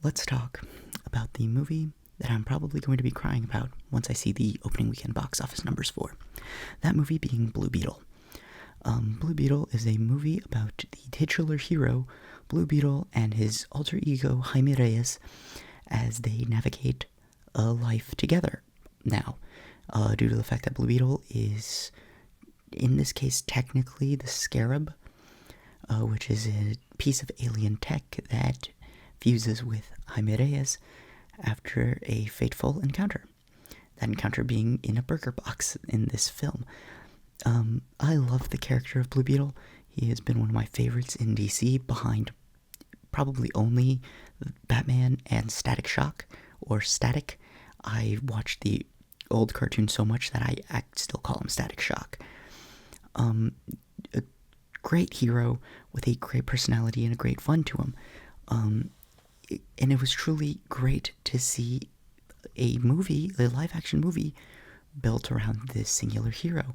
let's talk about the movie that I'm probably going to be crying about once I see the opening weekend box office numbers for. That movie being Blue Beetle. Blue Beetle is a movie about the titular hero, Blue Beetle, and his alter ego, Jaime Reyes, as they navigate a life together. Now, due to the fact that Blue Beetle is, in this case, technically the Scarab, which is a piece of alien tech that fuses with Jaime Reyes after a fateful encounter. That encounter being in a burger box in this film. I love the character of Blue Beetle. He has been one of my favorites in DC, behind probably only Batman and Static Shock, or Static. I watched the old cartoon so much that I still call him Static Shock. A great hero with a great personality and a great fun to him. And it was truly great to see a live-action movie, built around this singular hero.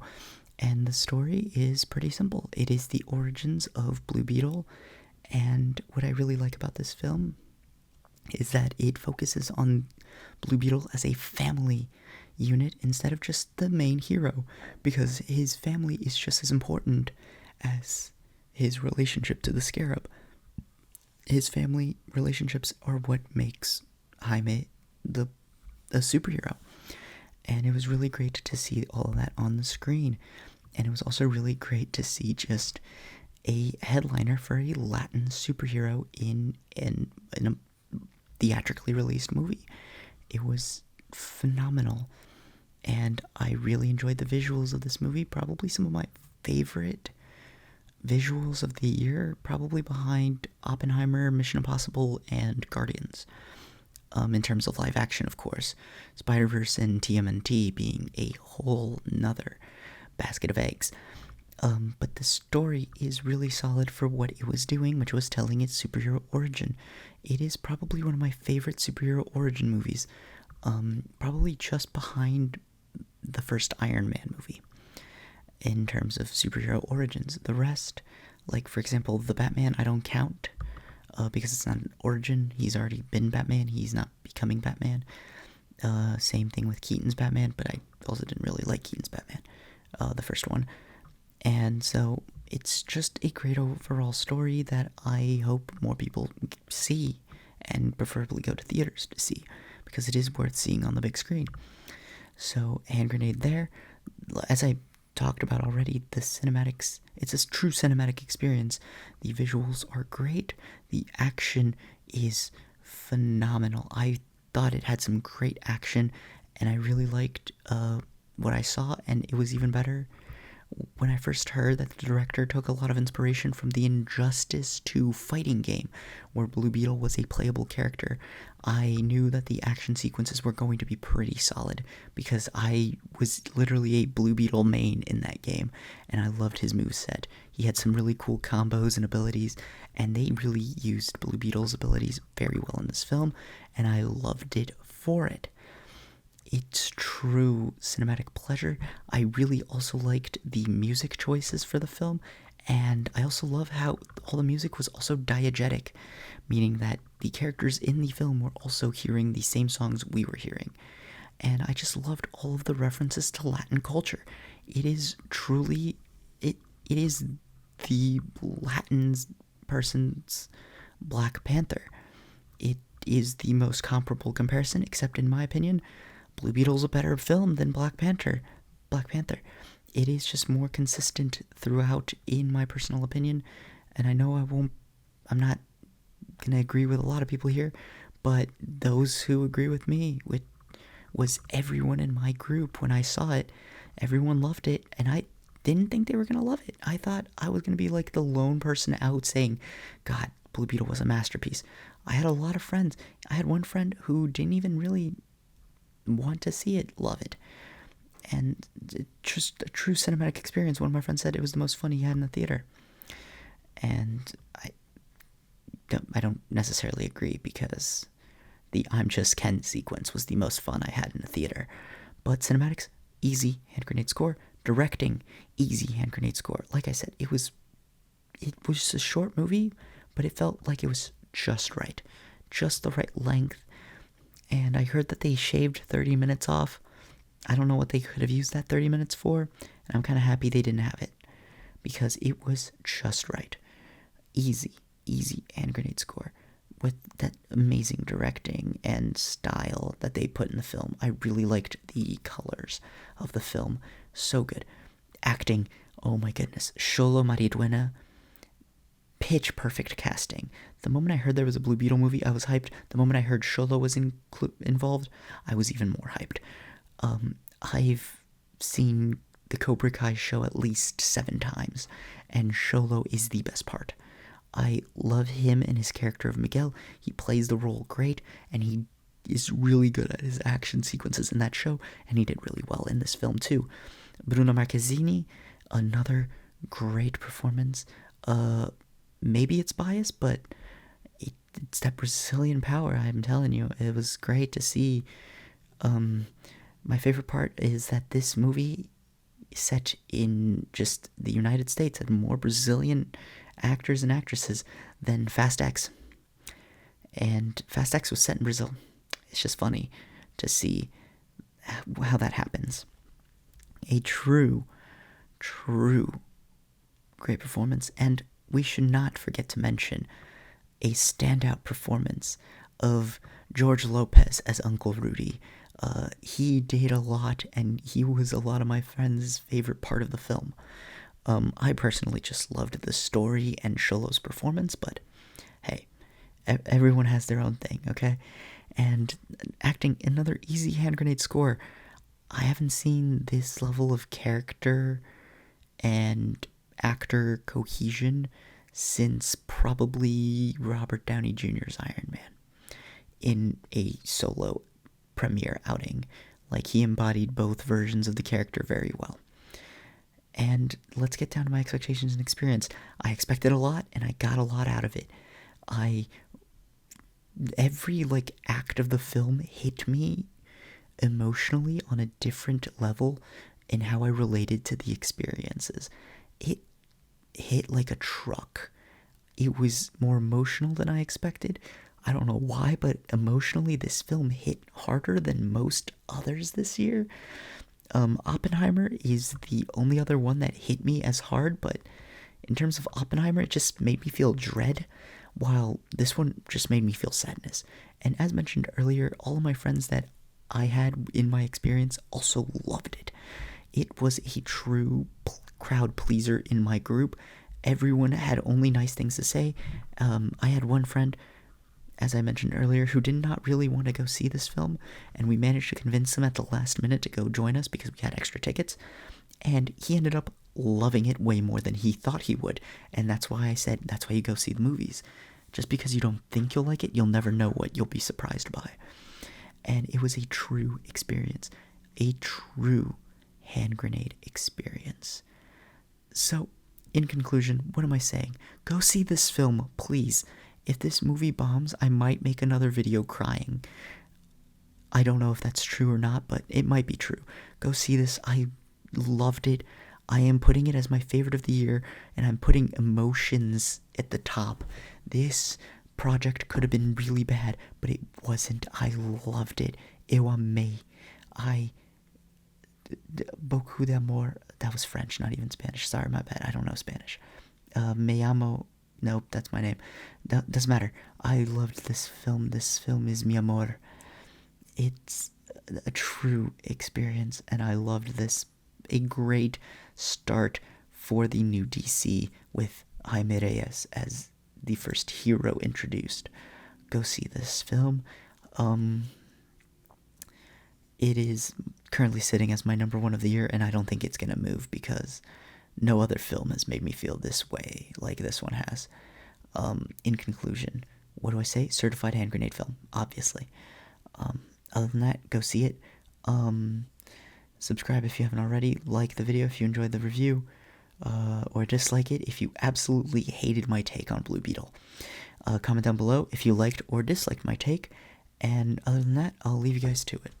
And the story is pretty simple. It is the origins of Blue Beetle, and what I really like about this film is that it focuses on Blue Beetle as a family unit instead of just the main hero, because his family is just as important as his relationship to the Scarab. His family relationships are what makes Jaime a superhero. And it was really great to see all of that on the screen. And it was also really great to see just a headliner for a Latin superhero in a theatrically released movie. It was phenomenal. And I really enjoyed the visuals of this movie. Probably some of my favorite visuals of the year, probably behind Oppenheimer, Mission Impossible, and Guardians. In terms of live action, of course. Spider-Verse and TMNT being a whole nother basket of eggs. But the story is really solid for what it was doing, which was telling its superhero origin. It is probably one of my favorite superhero origin movies. Probably just behind the first Iron Man movie in terms of superhero origins. The rest, like for example, the Batman, I don't count. Because it's not an origin. He's already been Batman. He's not becoming Batman. Same thing with Keaton's Batman, but I also didn't really like Keaton's Batman, the first one. And so it's just a great overall story that I hope more people see, and preferably go to theaters to see, because it is worth seeing on the big screen. So, hand grenade there. As I talked about already, the cinematics, it's a true cinematic experience. The visuals are great. The action is phenomenal. I thought it had some great action, and I really liked what I saw, and it was even better when I first heard that the director took a lot of inspiration from the Injustice 2 fighting game, where Blue Beetle was a playable character. I knew that the action sequences were going to be pretty solid, because I was literally a Blue Beetle main in that game, and I loved his moveset. He had some really cool combos and abilities, and they really used Blue Beetle's abilities very well in this film, and I loved it for it. It's true cinematic pleasure. I really also liked the music choices for the film, and I also love how all the music was also diegetic, meaning that the characters in the film were also hearing the same songs we were hearing. And I just loved all of the references to Latin culture. It is truly, it is the Latin person's Black Panther. It is the most comparable comparison, except in my opinion, Blue Beetle's a better film than Black Panther. It is just more consistent throughout, in my personal opinion, and I know I'm not going to agree with a lot of people here, but those who agree with me, was everyone in my group when I saw it. Everyone loved it, and I didn't think they were going to love it. I thought I was going to be like the lone person out saying, God, Blue Beetle was a masterpiece. I had a lot of friends. I had one friend who didn't even really want to see it, love it. And just a true cinematic experience. One of my friends said it was the most fun he had in the theater. And I don't necessarily agree, because the I'm Just Ken sequence was the most fun I had in the theater. But cinematics, easy hand grenade score. Directing, easy hand grenade score. Like I said, it was a short movie, but it felt like it was just right. just the right length. And I heard that they shaved 30 minutes off. I don't know what they could have used that 30 minutes for, and I'm kind of happy they didn't have it, because it was just right. Easy hand grenade score with that amazing directing and style that they put in the film. I really liked the colors of the film. So good. Acting, oh my goodness. Xolo Mariduena, pitch perfect casting. The moment I heard there was a Blue Beetle movie, I was hyped. The moment I heard Xolo was involved, I was even more hyped. I've seen the Cobra Kai show at least 7 times, and Xolo is the best part. I love him and his character of Miguel. He plays the role great, and he is really good at his action sequences in that show, and he did really well in this film too. Bruno Marquezine, another great performance. Maybe it's biased, but it's that Brazilian power, I'm telling you. It was great to see. My favorite part is that this movie set in just the United States had more Brazilian actors and actresses than Fast X. And Fast X was set in Brazil. It's just funny to see how that happens. A true great performance. And we should not forget to mention a standout performance of George Lopez as Uncle Rudy. He did a lot, and he was a lot of my friends' favorite part of the film. I personally just loved the story and Xolo's performance, but hey, everyone has their own thing, okay? And acting, another easy hand grenade score. I haven't seen this level of character and actor cohesion since probably Robert Downey Jr.'s Iron Man in a solo premiere outing. Like, he embodied both versions of the character very well. And let's get down to my expectations and experience. I expected a lot, and I got a lot out of it. Every act of the film hit me emotionally on a different level in how I related to the experiences. It hit like a truck. It was more emotional than I expected. I don't know why, but emotionally this film hit harder than most others this year. Oppenheimer is the only other one that hit me as hard, but in terms of Oppenheimer, it just made me feel dread, while this one just made me feel sadness. And as mentioned earlier, all of my friends that I had in my experience also loved it. It was a true crowd pleaser in my group. Everyone had only nice things to say. I had one friend, as I mentioned earlier, who did not really want to go see this film, and we managed to convince him at the last minute to go join us because we had extra tickets, and he ended up loving it way more than he thought he would. And that's why I said that's why you go see the movies. Just because you don't think you'll like it, you'll never know what you'll be surprised by. And it was a true experience, a true hand grenade experience. So, in conclusion, what am I saying? Go see this film, please. If this movie bombs, I might make another video crying. I don't know if that's true or not, but it might be true. Go see this. I loved it. I am putting it as my favorite of the year, and I'm putting emotions at the top. This project could have been really bad, but it wasn't. I loved it. Eu amei. Beaucoup d'amour. That was French, not even Spanish. Sorry, my bad. I don't know Spanish. Me amo. Nope, that's my name. Doesn't matter. I loved this film. This film is mi amor. It's a true experience, and I loved this. A great start for the new DC with Jaime Reyes as the first hero introduced. Go see this film. It is currently sitting as my number 1 of the year, and I don't think it's going to move because no other film has made me feel this way like this one has. In conclusion, what do I say? Certified hand grenade film, obviously. Other than that, go see it. Subscribe if you haven't already. Like the video if you enjoyed the review. Or dislike it if you absolutely hated my take on Blue Beetle. Comment down below if you liked or disliked my take. And other than that, I'll leave you guys to it.